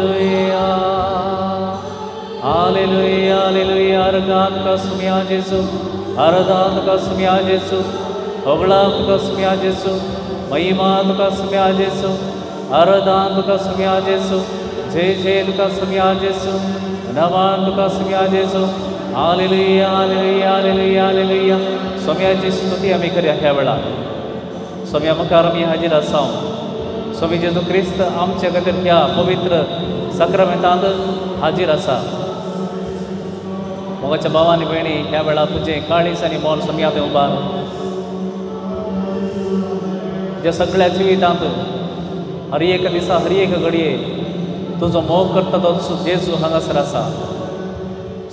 Hallelujah हालेलुया hallelujah अर्गात कसमिया जेसु आराधना कसमिया जेसु होगळात कसमिया जेसु महिमात कसमिया जेसु आराधना कसमिया जेसु जय जय कसमिया जेसु नमन कसमिया जेसु hallelujah हालेलुया हालेलुया हालेलुया स्वामीची स्तुती आम्ही करूया ह्या वेळा स्वामी आमकां आमी हाजीर आसां स्वामी जेजू क्रिस्त आमच्या खातीर ह्या पवित्र सक्रामेंतांत हाजीर आसा मोगाच्या भावांनी भयणी ह्या वेळा तुजें काळीज आनी मोल स्वामी आमी उबार तुज्या सगळ्या जिवितांत हर एक दिसा हर एक घडये तुजो मोग करता तो जेजू हांगासर आसा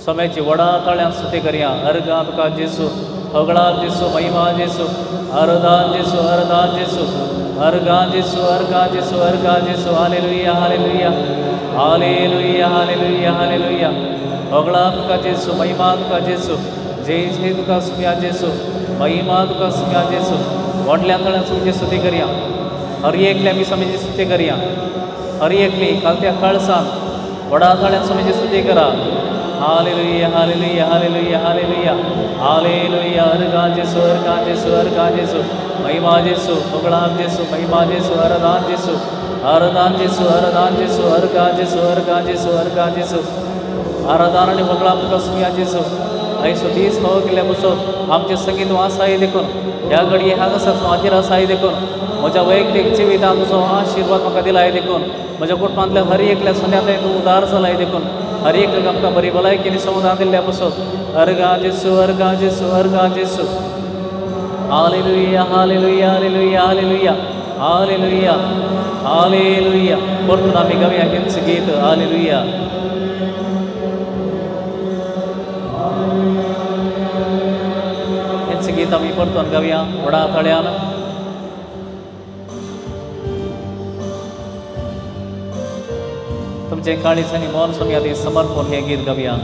स्वाम्याची वडा ताळ्यान स्तुती करया अर्गां तुका जेजू होगळां जेजू महिमा जेजू आराधना जेजू आराधना जेजू अर्गां जेजू अर्गां जेजू अर्गां जेजू हालेलुया हालेलुया हालेलुया हालेलुया हालेलुया होगळां तुका जेजू महिमा तुका जेजू जय जय तुका सुम्या जेजू महिमा तुका सुम्या जेजू व्हडल्या तळ्यान तुमची स्तुती करया हर एकल्या आमी स्वामीची स्तुती करया हर एकली कालत्या कळसान वडा तळ्यान स्वामीची स्तुती करा हालेलुया हालेलुया हालेलुया हालेलुया हालेलुया अर्गां जेजू अर्गां जेजू अर्गां जेजू महिमा जेजू होगळां जेजू महिमा जेजू आराधना जेजू आराधना जेजू आराधना जेजू अर्गां जेजू अर्गां जेजू अर्गां जेजू आराधना आनी होगळां तुका सुम्या जेजू आयज दीस नवो केल्ल्या बसोन आमचें संगीत तूं आसाय देखून ह्या घडये हांगासर तूं हाजीर आसाय देखून म्हज्या वैयक्तीक जिवितांत तुजो आशिर्वाद म्हाका दिलाय देखून म्हज्या कुटुंबांतल्या हर एकल्या सोन्यांतय तूं उदार जालाय देखून हर एक आमकां बरी भलायकेनी समाधान दिल्ल्या बसोन अर्गां जेजू अर्गां जेजू अर्गां जेजू हालेलुया हालेलुया हालेलुया हालेलुया हालेलुया हालेलुया परतून आमी गावया हेंच गीत हालेलुया हेंच गीत आमी परतून गावया वडा तळ्यान तुमचे काळीज आनी मोल स्वामी आदी समर्पण हें गीत गावया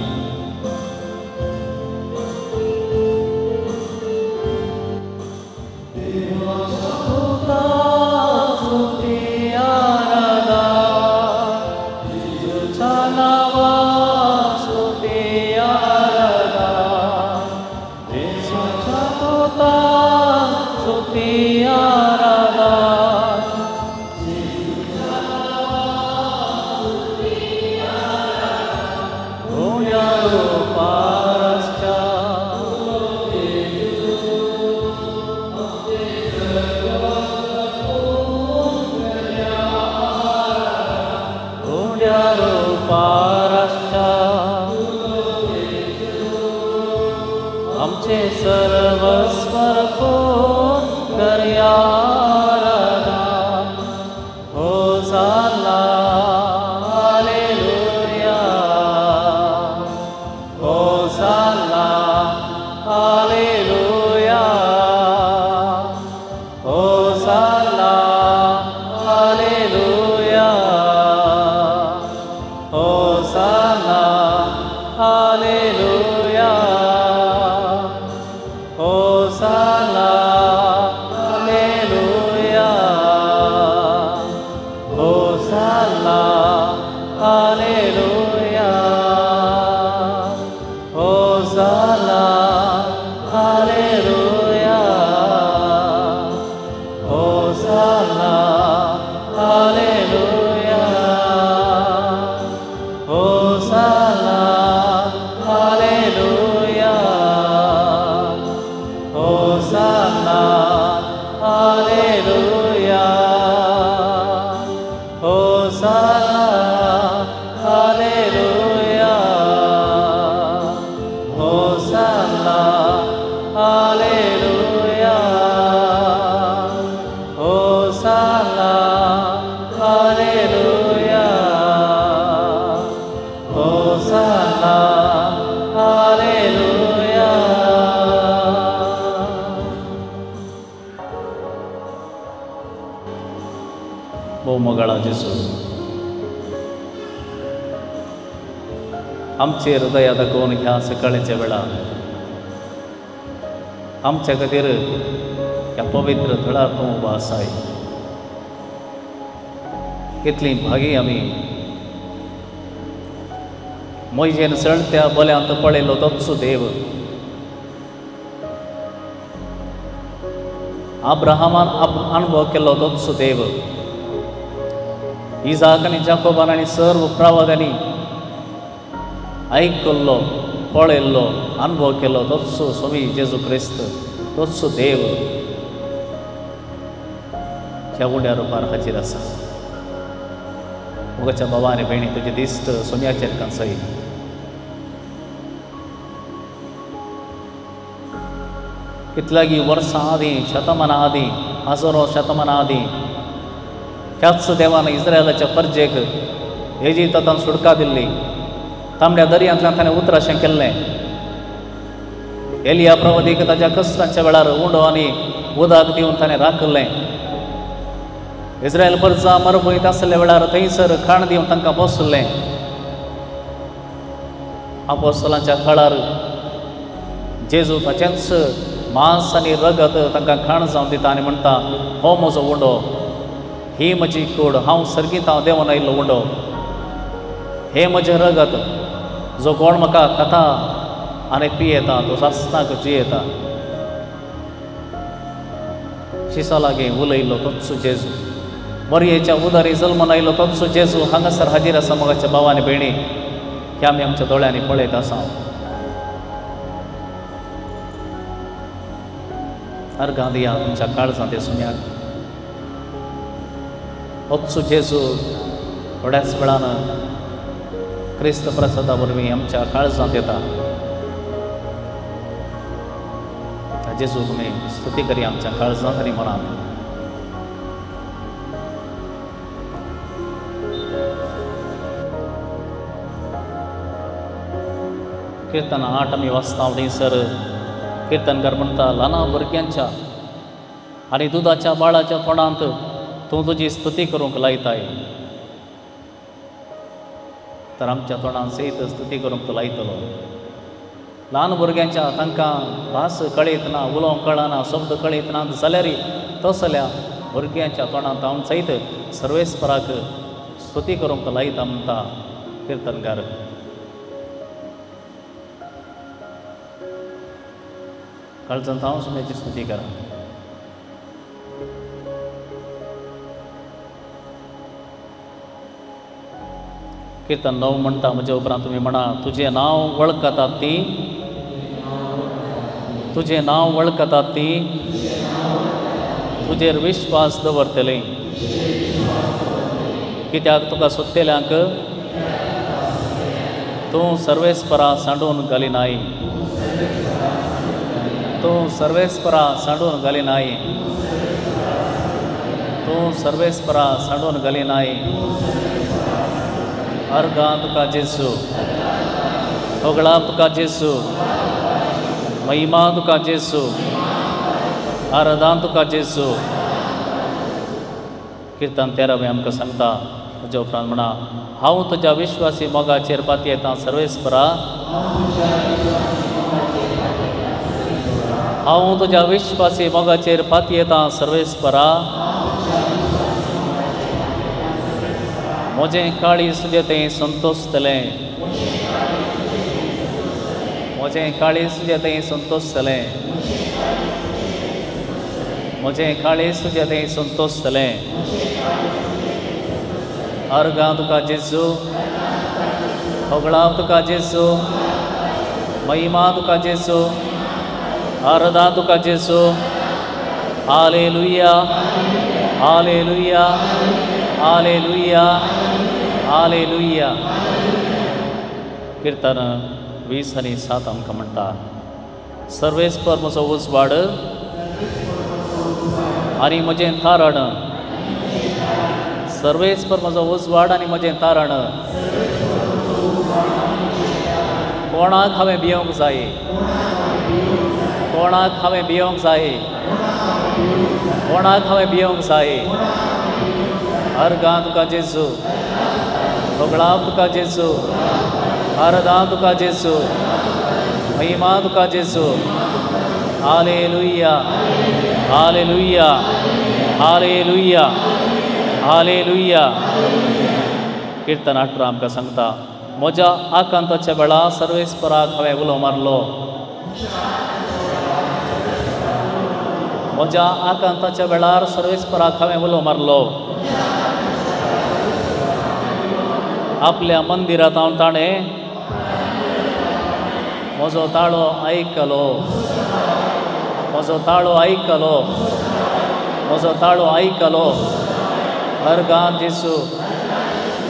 आमचे हृदया दाखोवन ह्या सकाळच्या वेळार आमच्या खातीर ह्या पवित्र थळार तूं उबो आसाय कितली भागी आमी मोयजेन सळत्या बोल्यांत पळयलो तोच देव. अब्राहमान अनुभव केलो तोच देव. इजाक आनी जाकोबान आनी सर्व प्रवाद्यांनी आयकल्लो, पळयल्लो, अनुभव केलो तोच स्वामी जेजू क्रिस्त, तोच देव ह्या उड्या रुपार हाजीर आसा. मुगाच्या बाबा आनी भयणी तुजे दिश्ट सोम्याचेर कंसय. कितल्यागी वर्सां आदीं, शतमानां आदीं, हजारो शतमानां आदीं ह्याच देवान इस्रायलाच्या परजेक इजिप्तांत सुटका दिल्ली. तांबड्या दर्यांतल्यान ताणें उतराशें केल्लें. एलिया प्रवादीक ताच्या कश्टांच्या वेळार उंडो आनी उदक दिवन ताणें राखलें. इस्रायल परजां मरभुंयत आसल्या वेळार थंयसर खाण दिवन तांकां बसलें. आपोस्तलांच्या काळार जेजू ताचेंच मांस आनी रगत तांकां खाण जावन दिता आनी म्हणटा, हो म्हजो उंडो, ही म्हजी कूड, हांव सर्गीत देंवन आयिल्लो उंडो, हे म्हजें रगत, जो कोण म्हाका खाता आनी पियेता तो सासणाक जियेता. शिसा लागीं उलयल्लो तोच जेजू, मरयेच्या उदारी जल्मान आयलो तोच जेजू हांगासर हाजीर आसा. मोगाच्या भावा आनी भयणी, हे आमी आमच्या दोळ्यांनी पळयत आसा. अर्घां दिया तुमच्या काळजांत येसुम्याक. होच जेजू थोड्याच वेळान क्रिस्त प्रसादा वरवीं आमच्या काळजांत येता. जेजू तुमी स्तुती करी आमच्या काळजांत आनी मनांत. कीर्तन 8 आमी वाचता. थंयसर कीर्तनकार म्हणटा, ल्हान भुरग्यांच्या आनी दुदाच्या बाळाच्या तोंडांत तूं तुजी स्तुती करूंक लायताय. तर आमच्या तोंडांत सयत स्तुती करूंक तूं लायतलो. ल्हान भुरग्यांच्या तांकां भास कळयत ना, उलोवंक कळना, शब्द कळयत ना जाल्यार तसल्या भुरग्यांच्या तोंडांत हांव सयत सर्वेस्पराक स्तुती करूंक लायता म्हणटा कीर्तनकार. काळजांत हांव सुम्याची स्तुती करा. कीर्तन 9 म्हणटा, म्हजे उपरांत तुमी म्हणा, तुजें नांव वळखतात ती, तुजें नांव वळखतात ती, तुजेर विश्वास दवरतले, कित्याक तुका सोदतेल्यांक तूं सर्वेस्परा सांडून घालिनाय. तूं सर्वेस्परा सांडून घालिनाय. तूं सर्वेस्परा सांडून घालिनाय. अर्घां तुका जेजू, होगळा तुका जेजू, महिमा तुका जेजू, आराधना तुका जेजू. कीर्तन 13 आमकां सांगता. म्हज्या उपरांत म्हणा, हांव तुज्या विश्वासी मोगाचेर पातयेतां सर्वेस्परा. हांव तुज्या विश्वासी मोगाचेर पातयेतां सर्वेस्परा. म्हजें काळीज तुजें तें संतोशतलें. म्हजें काळीज तुजें तें संतोशतलें. म्हजें काळीज तुजें तें संतोशतलें. अर्घां तुका जेजू, होगळा तुका जेजू, महिमा तुका जेजू, आराधना तुका जेजू. हालेलुया, हालेलुया, हालेलुया, हालेलुया. कीर्तन 20 आनी 7 आमकां म्हणटा, सर्वेस्पर म्हजो उजवाड आनी म्हजें तारण. सर्वेस्पर म्हजो उजवाड आनी म्हजें तारण. कोणाक हांवें भियोंक जाय? कोणाक हांवें भियोंक जाय? कोणाक हांवें भियोंक जाय? अर्घां तुका जेजू, होगळा तुका जेजू, आराधना तुका जेजू, महिमा तुका जेजू. हालेलुया, हालेलुया, हालेलुया, हालेलुया. कीर्तन 18 आमकां सांगता, म्हज्या आकांताच्या वेळार सर्वेस्पराक हांवें उलो मारलो. म्हज्या आकांताच्या वेळार सर्वेस्पराक हांवें उलो मारलो. आपल्या मंदिरांत हांव ताणें म्हजो ताळो आयकलो. म्हजो ताळो आयकलो. म्हजो ताळो आयकलो. अर्गांत जेसू,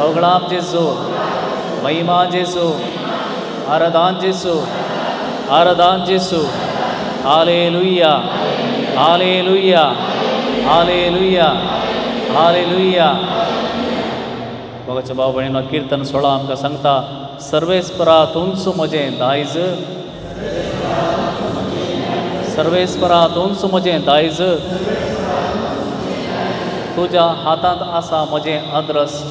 अवगडाप जेसू, महिमा जेसू, आराधन जेसू, आराधन जेसू. हालेलुया, हालेलुया, हालेलुया, हालेलुया. बघाच्या भाव भयणीनो, कीर्तन 16 आमकां सांगता, सर्वेस्परा तुमचो म्हजें दायज, सर्वेस्परा तुमचो म्हजें दायज, तुज्या हातांत आसा म्हजें अद्रश्ट,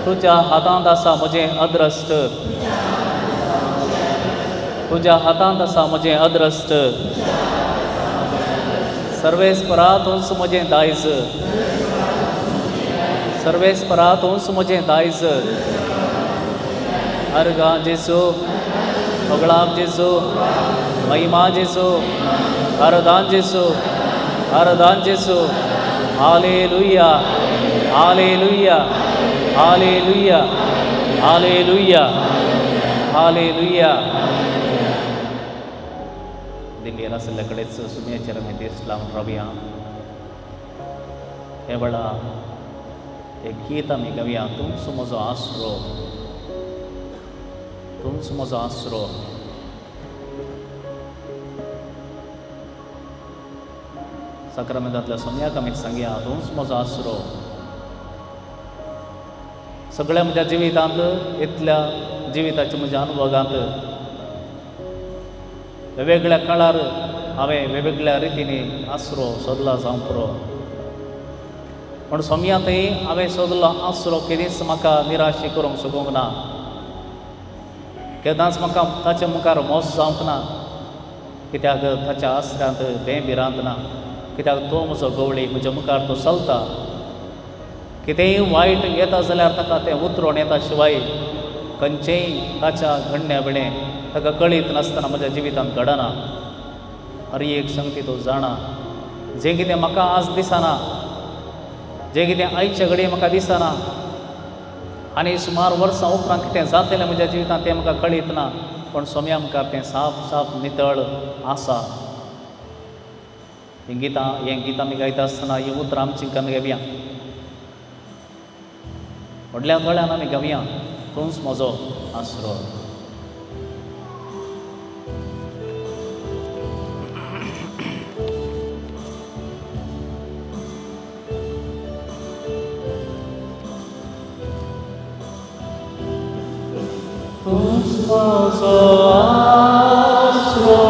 तुज्या हातांत आसा म्हजें अद्रश्ट, तुज्या हातांत आसा म्हजें अद्रश्ट. सर्वेस्परा तुमचो म्हजें दायज, सर्वेस्परा तुमचो म्हजें दायज. अर्गां जेसू, अवगडाप जेसू, महिमा जेसू, आराधन जेसू, आराधन जेसू. हालेलुया, हालेलुया, हालेलुया, हालेलुया, हालेलुया. दिल्ली रस्त्याच्या कडेच सुम्याचेर आमी दीस लावन रावया. हे वेळार एक गीत आमी गावया, तुमचो म्हजो आसरो, तुमचो म्हजो आसरो. सक्रामेंतांतल्या सोम्याक आमी सांगया, तुमचो म्हजो आसरो. सगळ्या म्हज्या जिवितांत, इतल्या जिविताच्या म्हज्या अनुभवांत वेगवेगळ्या काळार हांवें वेगवेगळ्या रितींनी आसरो सोदला जावं पुरो. पूण सोम्यातय हांवें सोदलो आसरो केदींच म्हाका निराशी करूंक सोदूंक ना. केदांच म्हाका ताच्या मुखार मोस जावंक ना, कित्याक ताच्या आसऱ्यांत बेबिरांत ना. कित्याक तो म्हजो गवळी, म्हज्या मुखार तो चलता. कितेंय वायट येता जाल्यार ताका तें उतरोवन येता शिवाय खंयचेय ताच्या घडण्या बिणें ताका कळीत नासतना म्हज्या जिवितांत घडना. हर एक संगती तो जाणा. जें कितें म्हाका आज दिसना, जें कितें आयच्या घडये म्हाका दिसना, आनी सुमार वर्सां उपरांत कितें जातलें म्हज्या जिवितांत तें म्हाका कळीत ना. पूण सोम्या मुखार तें साफ साफ नितळ आसा. हें गीत आमी गायता आसतना ही उतरां आमची आमी घेवया. व्हडल्या दोळ्यान आमी गावया, तूंच म्हजो आसरो. तूंच म्हजो आसरो,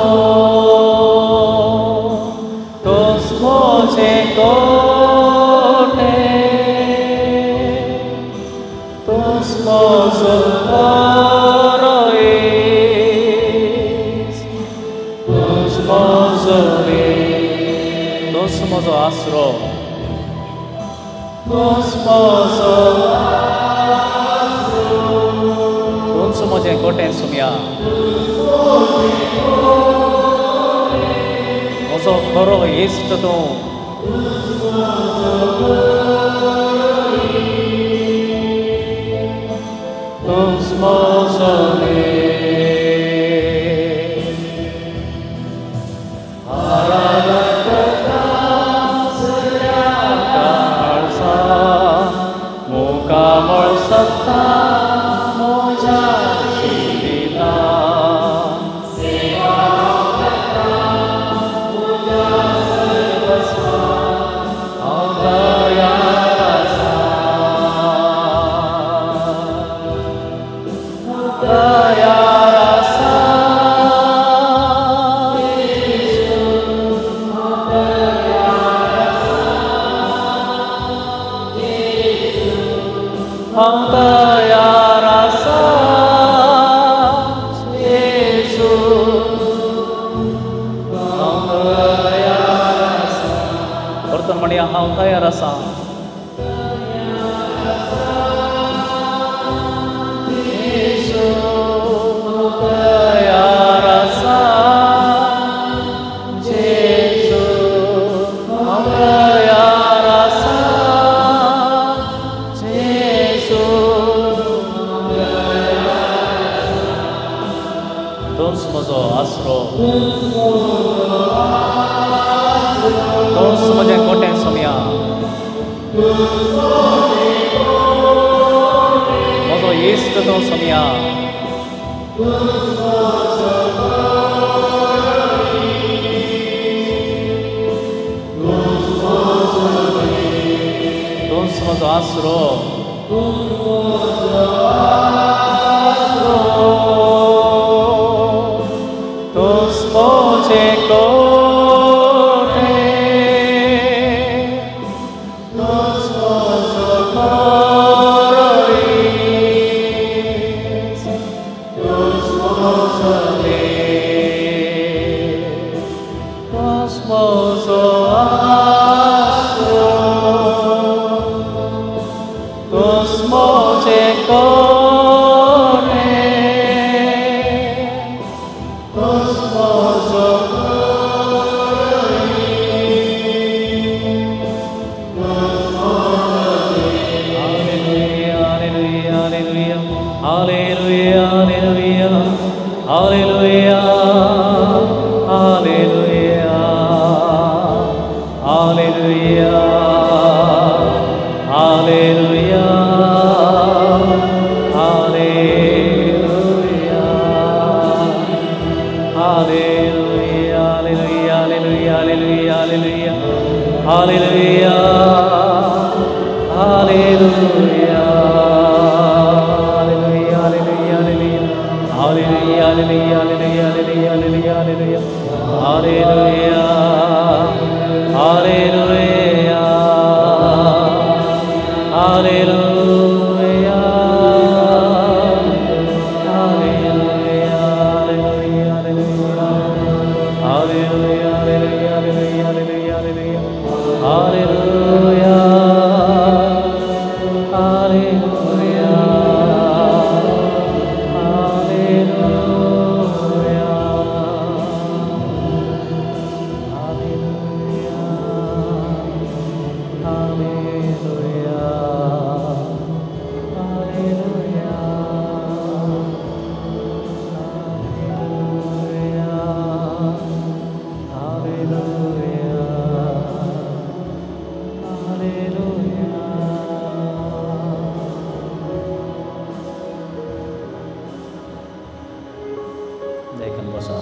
तूंच म्हजें कोटे, तूंच म्हजो बरो येस, तूंच म्हजो देव. तूंच म्हजो आसरो, तूंच म्हजो आसरो, तूंच म्हजें कोटें सुम्या. म्हजो खरो इश्ट तूं. तूंच म्हजो देव. आराधन करता सगळ्या काळजा, मुखामळ सत्ता म्हज्या जिवितांत. सेवा करता तुज्या सर्वस्वांत हांव तयार आसा, तयार आसा. हांव तयार आसा येशू, हांव तयार आसा. परतून म्हणया, हांव तयार आसा. तोच म्हजो आसरो, तोच म्हजें खोटें सोम्या, म्हजो इश्ट तो सोम्या. तोच म्हजो आसरो, तोच म्हजें खोटें, तोच म्हजो खरो इश्ट, तोच म्हजो देव, तोच म्हजो आसरो, तोच म्हजें खोटें, तोच म्हजो खरो इश्ट, तोच म्हजो देव. हालेलुया, हालेलुया, हालेलुया, हालेलुया, हालेलुया, हालेलुया, हालेलुया, हालेलुया, हालेलुया, हालेलुया, हालेलुया, हालेलुया, हालेलुया, देखन बसा.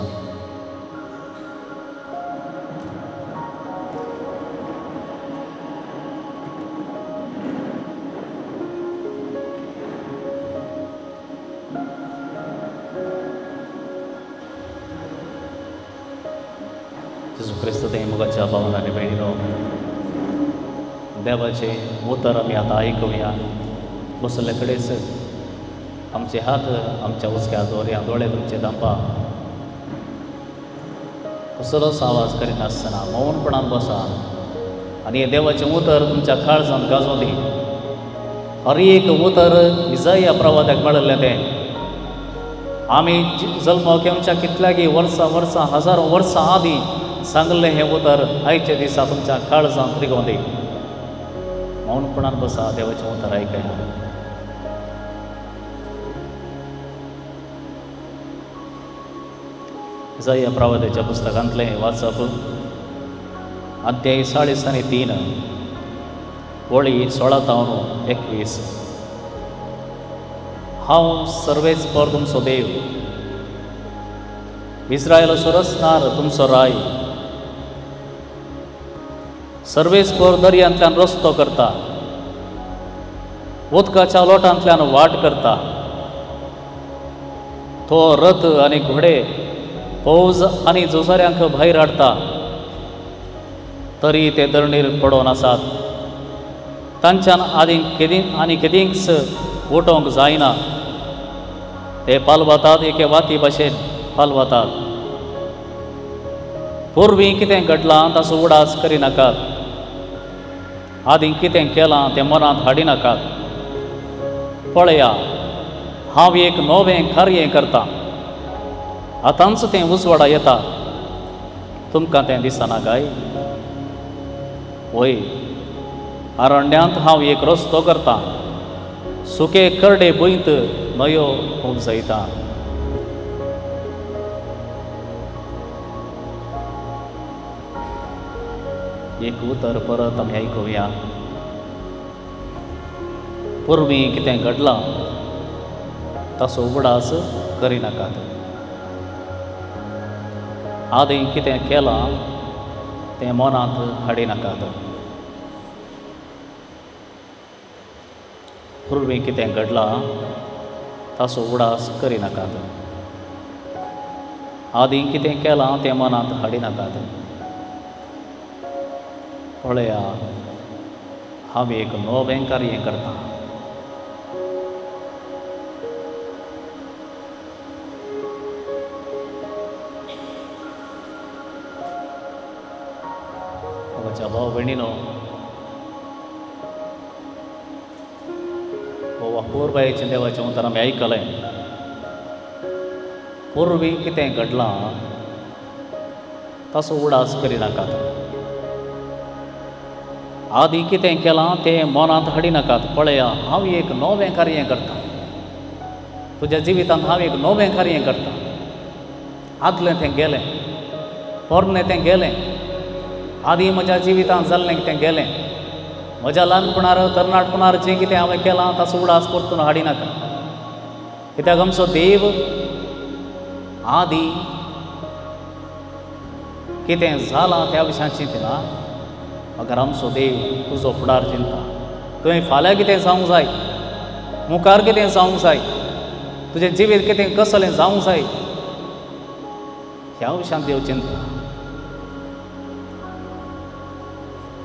जेजू ख्रिस्त ते मुगाच्या भावनाने बहिणीनो, देवाचे उतर आम्ही आता ऐकूया. बसले कडेच आमचे हात आमच्या उचक्या दोऱ्या दोळे तुमचे दांपा. कसलोच आवाज करिनासतना मौनपणान बसा आनी हे देवाचें उतर तुमच्या काळजांत गाजों दी. हर एक उतर इसाया प्रवाद्याक मेळिल्लें तें आमी जल्माक येवच्या कितल्यागी वर्सां हजारो वर्सां आदीं सांगलें हें उतर आयचे दिसा तुमच्या काळजांत रिगों दी. मौनपणान बसा, देवाचें उतर आयकया. इसाया प्रवाद्याच्या पुस्तकांतलें वाचप अध्याय 3:3 वळी 16-21. हांव सर्वेस्पर तुमचो देव, इस्रायल सुरसनार तुमचो राय. सर्वेस्पर दर्यांतल्यान रस्तो करता, उदकाच्या लोटांतल्यान वाट करता. तो रथ आनी घोडे, फौज आनी झुजाऱ्यांक भायर हाडटा. तरी ते धरणीर पडोवन आसात. तांच्यान आनी केदींच उठोवंक जायना. ते पालवतात एके वाती भाशेन पालवतात. पुर्वीं कितें घडलां ताचो उडास करिनाकात. आदीं कितें केलां तें मनांत हाडिनाकात. पळया, हांव एक नवें कार्य करतां. आतांच तें उजवाडा येता. तुमकां तें दिसना काय? वय, अरण्यांत हांव एक रस्तो करतां. सुके करडे भुंयत न्हंयो उपजयता. एक उतर परत आमी आयकुया. पुर्वी कितें घडलां ताचो उगडास करिनाकात. आदीं कितें केलां तें मनांत हाडिनाकात. पुर्वी कितें घडलां ताचो उगडास करिनाकात. आदीं कितें केलां तें मनांत हाडिनाकात. पळया, हांव एक नवें कार्य करतां. म्हज्या भाव भयणीनो, हो पोरबायेचें देवाचें उतर आमी आयकलें. पुर्वी कितें घडलां ताचो उगडास करिनाकात. आदीं कितें केलां तें मनांत हाडिनाकात. पळया, हांव एक नवें कार्य करतां. तुज्या जिवितांत हांव एक नवें कार्य करतां. आदलें तें गेलें, पोरणें तें गेलें. आदीं म्हज्या जिवितांत जाल्लें तें गेलें. म्हज्या ल्हानपणार तरणाटपणार जें कितें हांवें केलां ताचो उगडास परतून हाडिनाका. कित्याक आमचो देव आदीं कितें जालां त्या विशयान चिंतना, अगर आमचो देव तुजो फुडार चिंता. तुवें फाल्यां कितें जावंक जाय, मुखार कितें जावंक जाय, तुजें जिवीत कितें कसलें जावंक जाय, ह्या विशयान देव चिंता.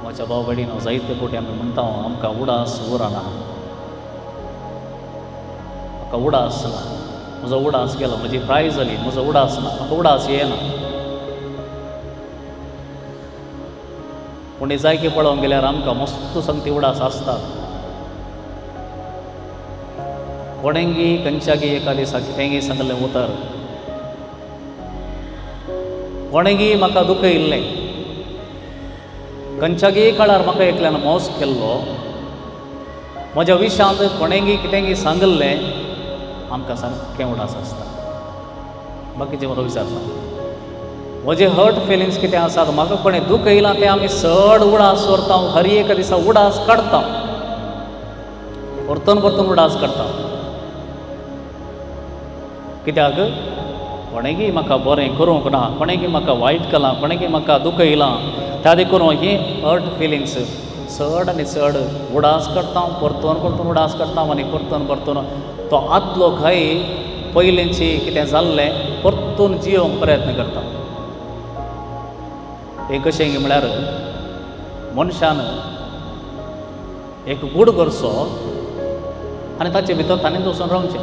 म्हज्या भाव भयणीनो, जायते फावटी आमी म्हणटा आमकां उडास उरना, म्हाका उडास ना, म्हजो उडास गेलो, म्हजी प्रायज जाली, म्हजो उडास ना, म्हाका उडास येना. पूण जायके पळोवंक गेल्यार आमकां मस्त सांगती उडास आसता. कोणेंगी खंयच्यागी एका दिसा कितेंय सांगलें उतर, कोणेंगी म्हाका दुखयल्लें, खंयच्यागी काळार म्हाका एकल्यान मोस केल्लो, म्हज्या विशयांत कोणेंगी कितेंय सांगल्लें, आमकां सारकें उडास आसता. बाकीचें बरो विचारना. म्हजे हर्ट फिलिंग्स कितें आसात, म्हाका कोणें दूख येयलां तें आमी चड उडास व्हरता. हर एक दिसा उडास काडटा, परतून परतून उडास काडटा. कित्याक कोणेंगी म्हाका बरें करूंक ना, कोणेंगी म्हाका वायट केलां, कोणेंगी म्हाका दूख येयलां, त्या देखून ही हर्ट फिलिंग्स चड आनी चड उडास काडटा, परतून परतून उडास काडटा. आनी परतून परतून तो आदलो घाय पयलींची कितें जाल्लें परतून जियोंक प्रयत्न करता. एक कशें म्हळ्यार मनशान एक गूड करचो आनी ताचे भितर ताणें वचून रावचें.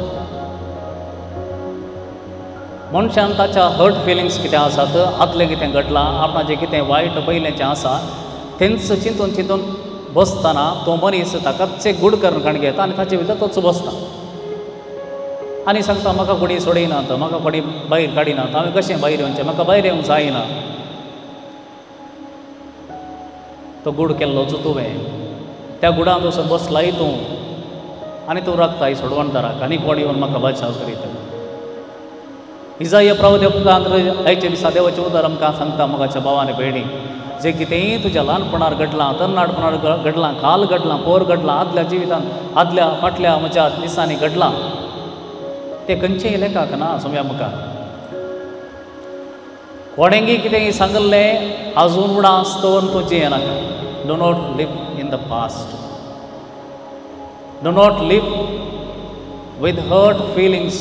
मनशान ताच्या हर्ट फिलिंग्स कितें आसात, आदलें कितें घडलां, आपणाचें कितें वायट पयलेंचें आसा, तेंच चिंतून चिंतून बसतना तो मनीस ताकाच गूड करून घेता आनी ताचे भितर तोच बसता. आनी सांगता म्हाका कोणी सोडयनात, म्हाका कोणी भायर काडिनात, हांवें कशें भायर येवचें, म्हाका भायर येवंक जायना. तो गूड केल्लोच तुवें, त्या गुडांत वचून बसलाय तूं आनी तूं राखताय सोडवणदाराक, आनी कोण येवन म्हाका बचाव करीत. इजाया प्रवक्त्यान आयच्या दिसा देवाचें उतर आमकां सांगता, मोगाच्या भावान भयणी, जें कितेंय तुज्या ल्हानपणार घडलां, तरणाटपणार घडलां, काल घडलां, पोर घडलां, आदल्या जिवितांत, आदल्या फाटल्या म्हज्या दिसांनी घडलां, तें खंयचेय लेखाक ना सोम्या मुखार. कोणेंगी कितेंय सांगल्लें आजून उडास दवरून तूं जियेनाका. Do not live in the past. Do not live with hurt feelings.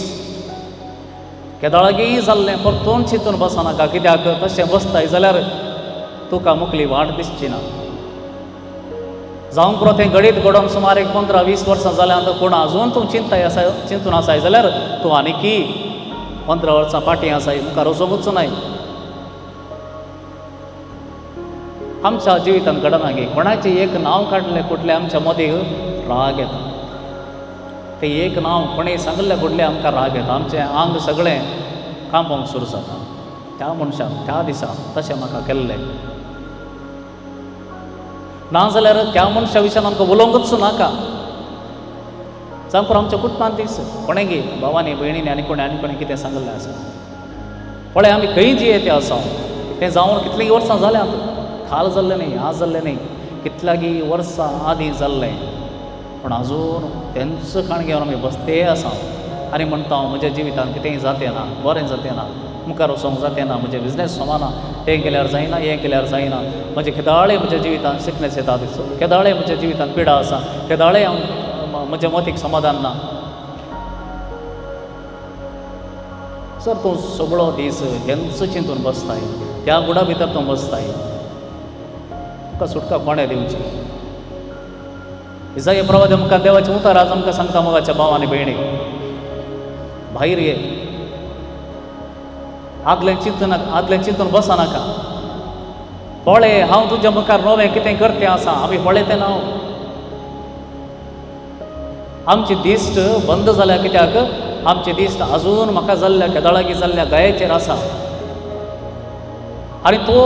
केदळागी जाल्लें परतून चिंतून बसनाका. कित्याक तशें बसताय जाल्यार तुका मुखली वाट दिसची ना. जावंक पुरो तें घडीत घडोवन सुमार एक 15-20 वर्सां जाल्यात, पूण आजून तूं चिंतून आसाय जाल्यार तूं आनीकी 15 वर्सां फाटीं आसाय, मुखार वचोंकूच नाय. आमच्या जिवितांत घडना गे. कोणाचें एक नांव काडलें कुठलें आमच्या मदीं राग येता. तें एक नांव कोणें सांगलें कुठलें आमकां राग येता. आमचें आंग सगळें कांपोवंक सुरू जाता. त्या मनशान त्या दिसा तशें म्हाका केल्लें, नाजाल्यार त्या मनशा विशयान आमकां उलोवंकूच नाका. जावं पुरो आमच्या कुटुंबांत दीस कोणेंगी भावानी भयणींनी आनी कोणें कितें सांगलें आसा. पळय आमी खंय जियेते आसा, तें जावन कितलीं वर्सां जाल्यांत, काल जाल्लें न्ही, आज जाल्लें न्ही, कितल्यागी वर्सां आदीं जाल्लें. पूण आजून तेंच खाण घेवन आमी बसते आसा आनी म्हणटा हांव म्हज्या जिवितांत कितेंय जातें ना, बरें जातें ना, मुखार वचोंक जातें ना, म्हजें बिजनेस सोमाना, तें केल्यार जायना, हें केल्यार जायना, म्हजें केदाळे म्हज्या जिवितांत सिकनेस येता, केदाळे म्हज्या जिवितांत पिडा आसा, केदाळे हांव म्हज्या मतीक समाधान ना. सर तूं सगळो दीस हेंच चिंतून बसताय, त्या गुडा भितर तूं बसताय, तुका सुटका कोणें दिवची. इसाया प्रवादी आमकां देवाचें उतर आज आमकां सांगता मोगाच्या भाव आनी भयणी, भायर ये, आदलें चिंतून बसनाका. पळय हांव तुज्या मुखार नवें कितें करतें आसा, आमी पळयतें ना. आमची दिश्ट बंद जाल्या कित्याक आमची दिश्ट आजून म्हाका जाल्ल्या केदाळागी जाल्ल्या गायेचेर आसा. आनी तो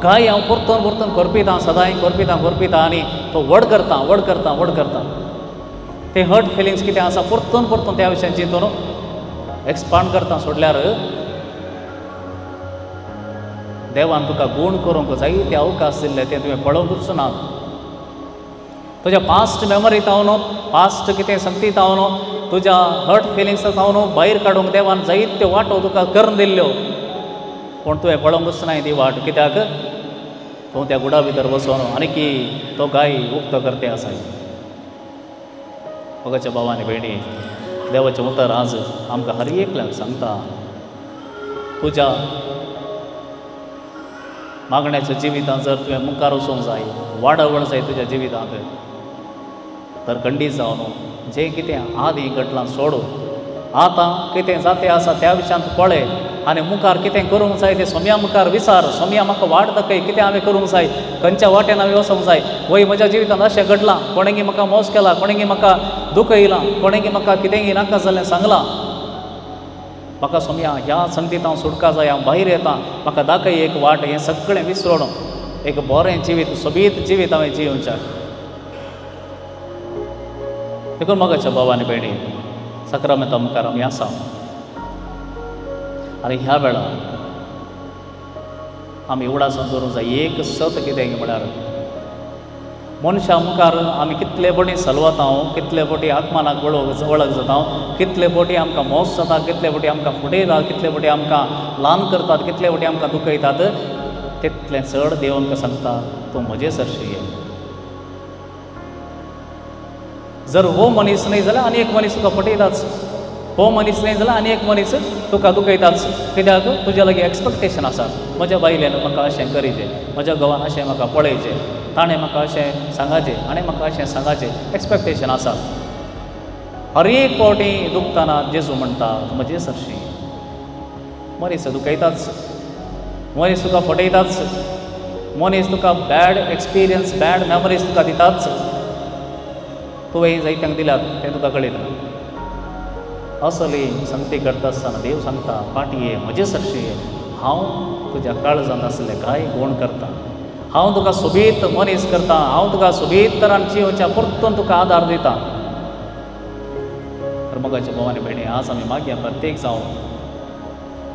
गाय हांव परतून परतून करपिता, सदांय करपिता आनी तो व्हड करता. ते हर्ट फिलिंग्स कितें आसा परतून त्या विशयान चिंतून एक्सपांड करता सोडल्यार देवान तुका गूण करूंक जायते अवकाश दिल्ले ते तुवें पळोवंकूच ना. तुज्या पास्ट मेमरींत हांव न्हू, पास्ट कितें संगतींत हांव न्हू, तुज्या हर्ट फिलिंग्सांत हांव न्हू भायर काडूंक देवान जायत्यो वाटो तुका करून दिल्ल्यो, पूण तुवें पळोवंकूच ना ती वाट. कित्याक तूं त्या गुडा भितर बसून आनी की तो गाय उक्त करते आसा. मोगाच्या भावांनी भयणी, देवाचें उतर आज आमकां हर एकल्याक सांगता, तुज्या मागण्याच्या जिवितांत जर तुवें मुखार वचूंक जाय, वाडवण जाय तुज्या जिवितांत, तर खंडीत जावन जें कितें आदीं घडलां सोड. आतां कितें जातें आसा त्या विशयान तूं पळय आनी मुखार कितें करूंक जाय तें सोम्या मुखार विचार. सोम्या म्हाका वाट दाखय, कितें हांवें करूंक जाय, खंयच्या वाटेन हांवें वचूंक जाय. वय म्हज्या जिवितांत अशें घडलां, कोणेंय म्हाका मोस केला, कोणेंय म्हाका दुख येयलां, कोणेंय म्हाका कितेंय नाका जाल्लें सांगलां. म्हाका सोम्या ह्या संगतींत हांव सुटका जाय, हांव भायर येतां, म्हाका दाखय एक वाट. हें सगळें विसरून एक बरें जिवीत, सोबीत जिवीत हांवें जियोवचें. देखून मोगाच्या भावांनी भयणी, सक्रामेंता मुखार आमी आसा आनी ह्या वेळार आमी उगडासून दवरूंक जाय एक सत कितें म्हळ्यार मनशा मुखार आमी कितले बटी सलवता, कितले बटी आत्मानाक वळख जाता, कितले बटी आमकां मोस जाता, कितले बटी आमकां फुटयतात, कितले बटी आमकां ल्हान करतात, कितले बटी आमकां दुखयतात, तितलें चड देव आमकां सांगता तूं म्हजे सरशी ये. जर हो मनीस न्ही जाल्यार आनी एक मनीस तुका फटयताच, हो मनीस न्ही जाल्यार आनी एक मनीस तुका दुखयताच. कित्याक तुज्या लागीं एक्सपेक्टेशन आसा, म्हज्या बायलेन म्हाका अशें करीचें, म्हज्या घोवान अशें म्हाका पळयचें, ताणें म्हाका अशें सांगाचें आनी म्हाका अशें सांगाचें, एक्सपेक्टेशन आसा. हर एक फावटी दुखतना जेजू म्हणटा म्हजे सरशी. मनीस दुखयताच, मनीस तुका फटयताच, मनीस तुका बॅड एक्सपिरियन्स, बॅड मेमरीज तुका दिताच. तुवें जायत्यांक दिल्यात तें तुका कळयता. असली संगती करता आसतना देव सांगता फाटी ये, म्हजे सरशी ये, हांव तुज्या काळजांत आसले कांय गूण करता, हांव तुका सोबीत मनीस करता, हांव तुका सोबीत तरान जियोवच्या परतून तुका आदार दिता. तर मोगाच्या भावांनी भयणी, आज आमी मागया प्रत्येक जावन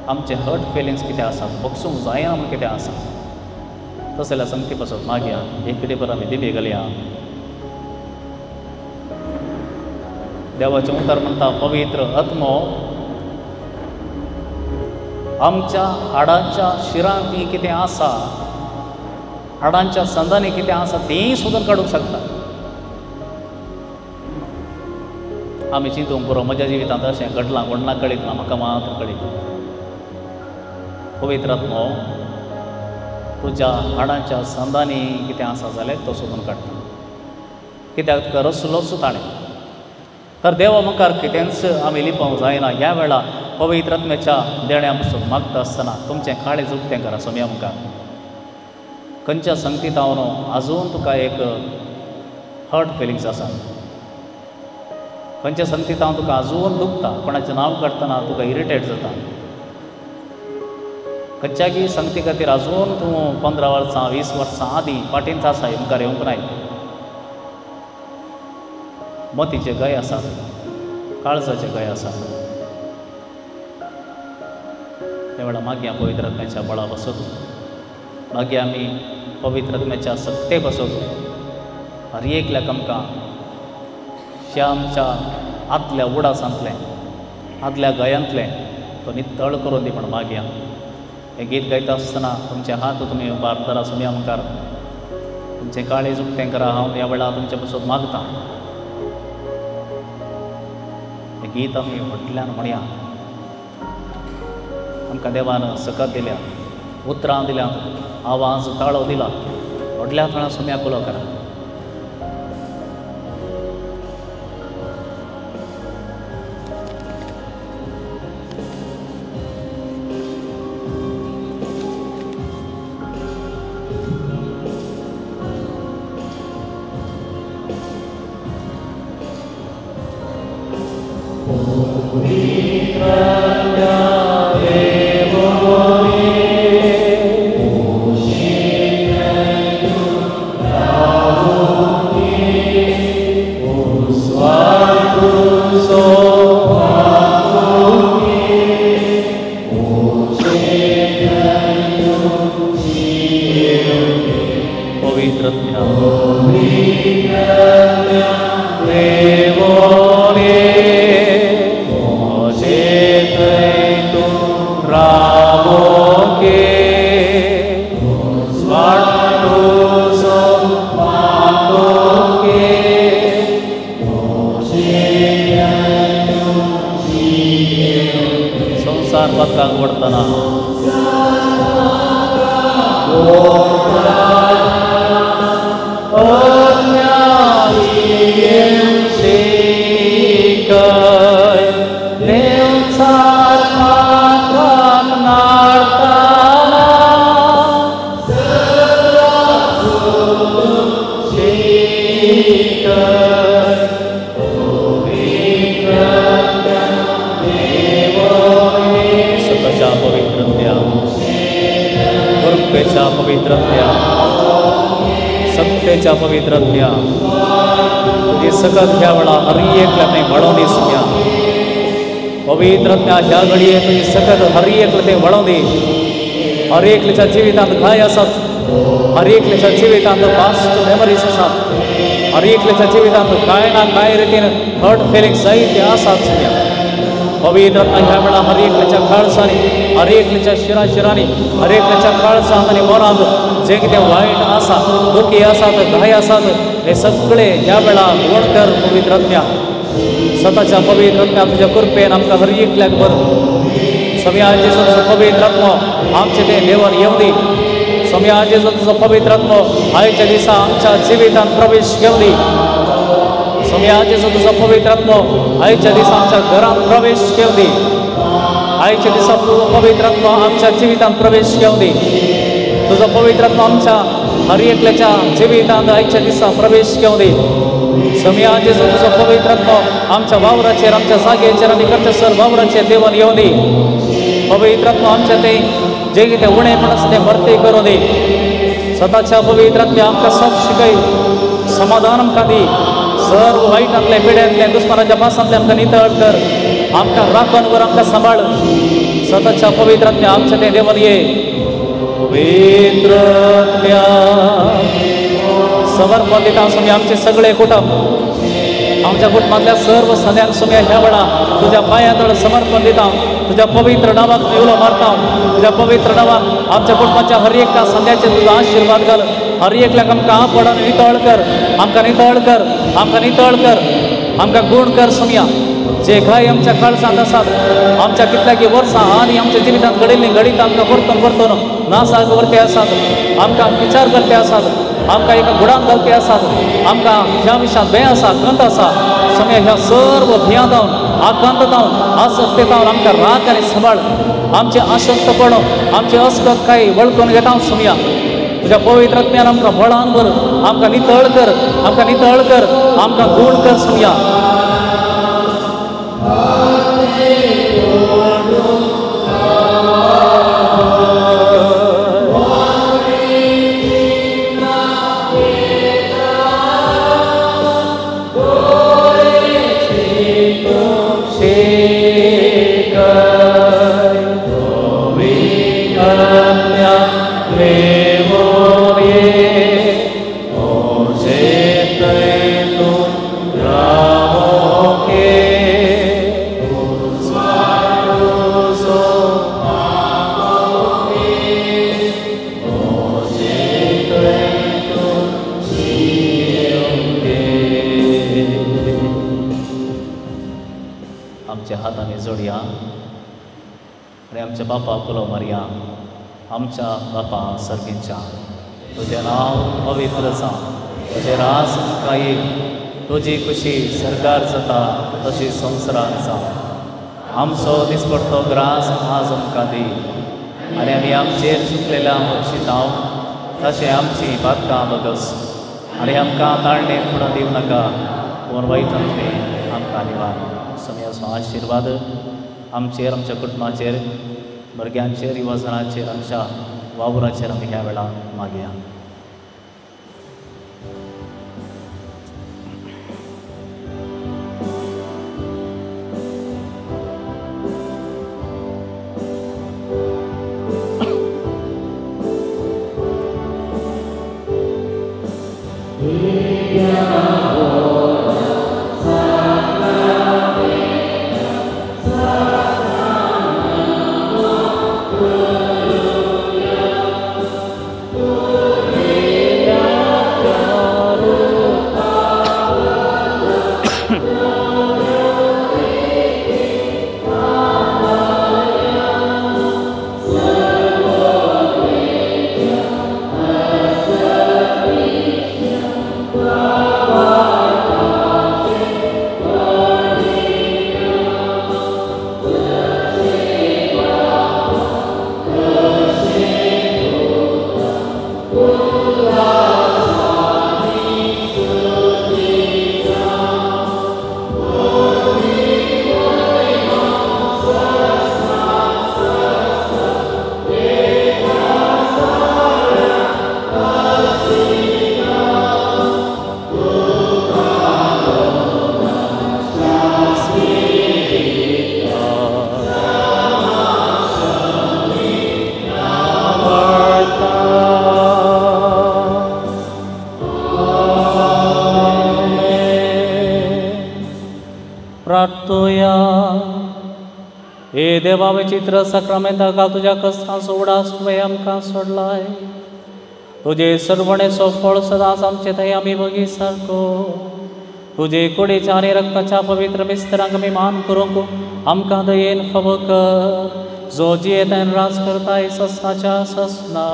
आमचे हर्ट फिलिंग्स कितें आसात, बगसूंक जायना म्हूण कितें आसा, तशें जाल्यार संगती पासून मागया. एक कितें पर आमी दिवे घालया. देवाचें उतर म्हणटा, पवित्र आत्मो आमच्या हाडांच्या शिरांत कितें आसा, हाडांच्या संदांनी कितें आसा तेंय सोदून काडूंक शकता. आमी चिंतूंक पुरो म्हज्या जिवितांत अशें घडलां, कोणाक कळीत ना, म्हाका मात्र कळीत. पवित्र आत्मो तुज्या हाडांच्या संदांनी कितें आसा जाल्यार तो सोदून काडटा. कित्याक तुका रचलोच ताणें. तर देवा मुखार कितेंच आमी लिपोवंक जायना. ह्या वेळार पवित्र आत्म्याच्या देण्या पासून मागता आसतना तुमचें काळीज उक्तें करा सोम्या मुखार. खंयच्या संगतींत हांव न्हू, आजून तुका एक हर्ट फिलिंग्स आसा, खंयच्या संगतींत हांव तुका आजून दुखता, कोणाचें नांव काडटना तुका इरिटेट जाता, खंयच्याय संगती खातीर आजून तूं 15 वर्सां 20 वर्सां आदीं फाटींच आसा, मुखार येवंक नाय. मतीचे गय आसात, काळजाचे गय आसात. त्या वेळा मागया पवित्र आत्म्याच्या बळा बसत मागीर आमी पवित्र आत्म्याच्या सक्ते बसोंक हर एकल्याक आमकां आमच्या आदल्या उडासांतलें आदल्या गोंयांतलें तो नितळ करून दी म्हण मागया. हें गीत गायता आसतना तुमचे हात तुमी उबार करा सुमया मुखार. तुमचें काळीज उक्तें करा. हांव ह्या वेळार तुमचे पासून मागतां. हें गीत आमी व्हडल्यान म्हणया. आमकां देवान सकत दिल्या, उतरां दिल्या, आवाज ताळो दिला. व्हडल्या थळां सुम्याक उलो करा. सत्तेच्या पवित्रत्या तुझी सकत ह्या वेळा हर एकल्या ते वळोवन दी सुम्या. पवित्रत्या ह्या घडये तुझी सकत हर एकल्या ते वळोवन दी. हर एकल्याच्या जिवितांत घाय आसात. हर एकल्याच्या जिवितांत पास्ट मेमरीज आसात. हर एकल्याच्या जिवितांत कांय ना कांय रितीन हर्ट फिलिंग्स जायते आसात सुम्या. पवित्रत्या ह्या वेळा हर एकल्याच्या काळजांनी, हर एकल्याच्या शिराशिरांनी, हर एकल्याच्या काळजांत आनी मनांत जे कितें वायट आसा, दुखी आसात, घाय आसात, हे सगळे ह्या वेळा वण कर पवित्रत्या. स्वताच्या पवित्रत्या तुज्या कृपेन आमकां हर एकल्याक बर. समया जेजूचो पवित्र आत्मो आमचे ते देवान येवं दी. समया जेजूचो पवित्र आत्मो आयच्या दिसा आमच्या जिवितांत प्रवेश घेवं दी. समया जेजूचो पवित्र आत्मो आयच्या दिसा आमच्या घरांत प्रवेश घेवं दी. आयच्या दिसा तुजो पवित्र आत्मो आमच्या जिवितांत प्रवेश घेवं दी. तुजो पवित्र आत्मो आमच्या हर एकल्याच्या जिवितांत आयच्या दिसा प्रवेश घेवं दी. समया जेजूचो पवित्र आत्मो आमच्या वावराचेर, आमच्या जागेचेर आनी करचेसर वावराचेर देवान येवं दी. पवित्र आत्मो आमच्या ते जे कितें उणेपण आसा तें भरती करूं दी. स्वताच्या पवित्र आत्म्या आमकां सब शिकय, समाधान आमकां दी. सर्व वायटांतले पिड्यांतले दुस्मानाच्या पासांतले आमकां नितळ कर. आमकां राखण कर, आमकां सांबाळ. स्वताच्या पवित्र आत्म्या आमच्या ते देवान ये. पवित्र आत्म्या समर्पण दिता सुम्या आमचे सगळे कुटुंब, आमच्या कुटुंबातल्या सर्व सद्यांक सुम्या ह्या वेळा तुज्या पांया तळ समर्पण दिता. तुज्या पवित्र नांवाक मी उलो मारता. तुज्या पवित्र नांवाक आमच्या कुटुंबाच्या हर एका सद्याचे तुजो आशिर्वाद घाल. हर एकल्याक आमकां आपणान नितळ कर. आमकां नितळ कर, आमकां नितळ कर, आमकां गुण कर सुम्या. जे घाय आमच्या काळजांत आसात, आमच्या कितल्याकी वर्सां आनी आमच्या जिवितांत घडिल्लीं घडीत आमकां परतून परतून नासाक व्हरते आसात, आमकां विचार करते आसात, आमकां एका गुडांत घालते आसात, आमकां ह्या विशयांत भंय आसा, कंत आसा. सुम्या ह्या सर्व भियांतावन, आकांतावन, आसक्तेतावन आमकां राख आनी सांबाळ. आमचे आशक्तपण, आमची अस्कतकाय वळखून घेता सुम्या. तुज्या पवित्र आत्म्यान आमकां बळान भर. आमकां नितळ कर, आमकां नितळ कर, आमकां गुण कर सुम्या. Devo आमच्या हाताने जोडया आणि आमच्या बापा कुलो मारया आमच्या बापा सर्गींच्या तुझे नाव पवित्र जावं तुझे रास आमकां येईल तुजी खुशी सरकार जाता तशी संवसारांत जावं आमचो दिसपट्टो ग्रास आज आमकां दी आनी आमी आमचेर चुकलेल्या बक्षितांव तशें आमची बातकां बगस आनी आमकां ताळणेक फुडां दिवं नाका पूण वायटांतले आमकां निवार समयाचो आशिर्वाद आमचेर आमच्या कुटुंबाचेर भुरग्यांचेर युवजनांचेर आमच्या वावुराचेर आमी ह्या वेळार मागया प्रार्थोया हे देवा विचित्र सक्रमेंताका तुझ्या कश्टांचो उडास तुवें आमकां सोडलाय तुजे सर्वणेचो फळ सदांच आमचे थंय आमी बगी सारको तुजे कुडीच्या आनी रक्ताच्या पवित्र मिस्त्रांक आमी मान करूंक आमकां दयेन फावो कर जो जियेत आनी राज करताय सस्नाच्या ससना